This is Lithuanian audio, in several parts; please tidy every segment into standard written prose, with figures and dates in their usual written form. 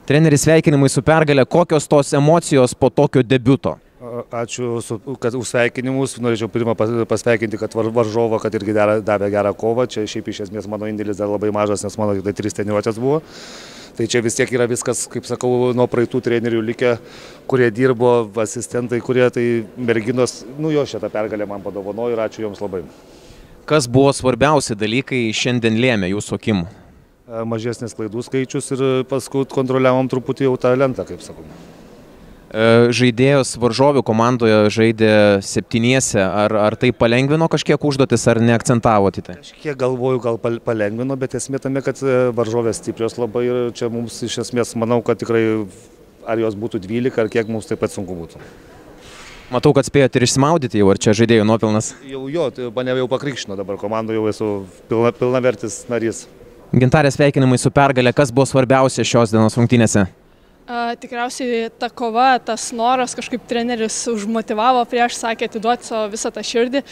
Treneris, sveikinimai su pergalė. Kokios tos emocijos po tokio debiuto? Ačiū už sveikinimus. Norėčiau pirmą pasveikinti, kad varžovą, kad irgi davė gerą kovą. Čia šiaip iš esmės mano indėlis dar labai mažas, nes mano tai 3 treniruotės buvo. Tai čia vis tiek yra viskas, kaip sakau, nuo praeitų trenerių likę, kurie dirbo, asistentai, kurie tai merginos, jo šitą pergalę man padovanojo ir ačiū joms labai. Kas buvo svarbiausi dalykai šiandien lėmė jūsų akimu? Mažesnis klaidų skaičius ir paskui kontroliavom truputį jau tą lentą, kaip sakau. Žaidėjos varžovių komandoje žaidė 7, ar tai palengvino kažkiek užduotis, ar neakcentavote tai? Kažkiek galvoju, gal palengvino, bet esmė tame, kad varžovės stiprios labai ir čia mums iš esmės manau, kad tikrai ar jos būtų 12, ar kiek mums taip pat sunku būtų. Matau, kad spėjote ir išsimaudyti jau, ar čia žaidėjų nuopelnas? Tai mane jau pakrikštino, dabar komandoje jau esu pilnavertis narys. Gintarė, sveikinimai su pergalė. Kas buvo svarbiausia šios dienos rungtynėse? Tikriausiai ta kova, tas noras, kažkaip treneris užmotivavo prieš, sakė atiduoti savo visą tą širdį.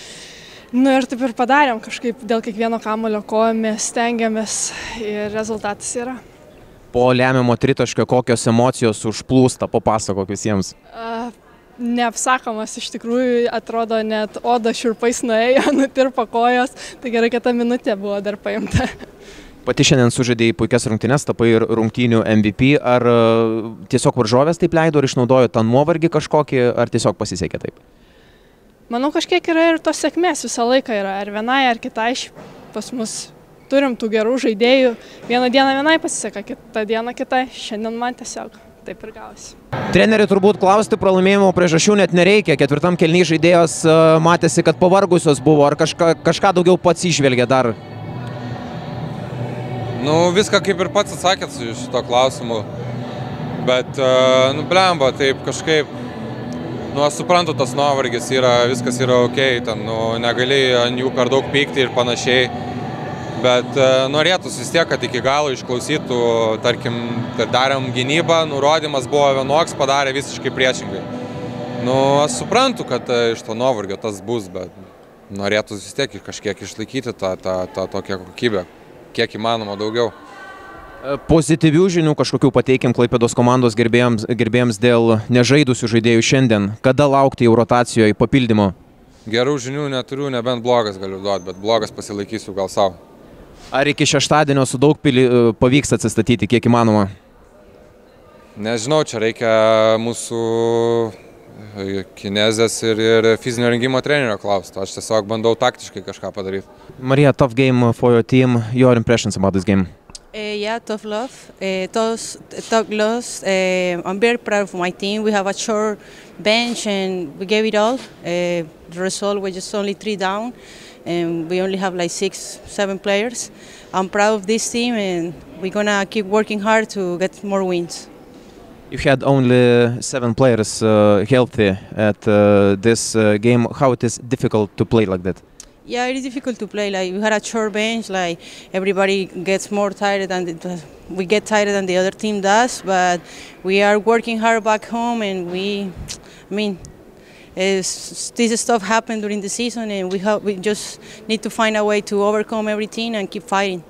Ir taip ir padarėm, kažkaip dėl kiekvieno kamuolio kovėmės, stengiamės ir rezultatas yra. Po lemiamo tritaškio kokios emocijos užplūsta, papasakok visiems? Neapsakomas, iš tikrųjų atrodo net oda šiurpais nuėjo, nutirpo kojos, tai gerai, kad ta minutė buvo dar paimta. Pati šiandien sužaidėjai puikias rungtynes, tapai ir rungtynių MVP. Ar tiesiog varžovės taip leido ir išnaudojo tą nuovargį kažkokį, ar tiesiog pasisekė taip? Manau, kažkiek yra ir tos sėkmės visą laiką yra, ar vienai, ar kitai. Pas mus turim tų gerų žaidėjų. Vieną dieną vienai pasiseka, kitą dieną kitai. Šiandien man tiesiog taip ir gavosi. Treneri, turbūt klausti pralaimėjimo priežasčių net nereikia. 4. kėliny žaidėjos matėsi, kad pavargusios buvo. Ar kažką daugiau pats išvelgė dar? Viską kaip ir pats atsakėt su šito klausimu, bet, blemba, taip kažkaip, aš suprantu, tas nuovargis yra, viskas yra okei, negali ant jų per daug pykti ir panašiai, bet norėtųsi vis tiek, kad iki galo išklausytų, tarkim, darėm gynybą, nurodymas buvo vienoks, padarė visiškai priešingai. Aš suprantu, kad iš to nuovargio tas bus, bet norėtųsi vis tiek kažkiek išlaikyti tą tokią kokybę. Kiek įmanoma daugiau. Pozityvių žinių kažkokių pateikim Klaipėdos komandos gerbėjams dėl nežaidusių žaidėjų šiandien. Kada laukti jau rotacijoje papildymo? Gerų žinių neturiu, nebent blogas galiu duoti, bet blogas pasilaikysiu gal savo. Ar iki šeštadienio su Daugpilį pavyks atsistatyti, kiek įmanoma? Nežinau, čia reikia mūsų kinezės ir fizinio rengimo trenerio klausti. Aš tiesiog bandau taktiškai kažką padaryti. Maria, tough game for your team. Your impressions about this game? Yeah, tough loss. I'm very proud of my team. We have a short bench and we gave it all. The result was just only 3 down, and we only have like 6-7 players. I'm proud of this team, and we're gonna keep working hard to get more wins. You had only 7 players healthy at this game. How it is difficult to play like that? Yeah, it is difficult to play. Like we had a short bench. Like everybody gets more tired than we get tired than the other team does. But we are working hard back home, and this stuff happened during the season, and we just need to find a way to overcome everything and keep fighting.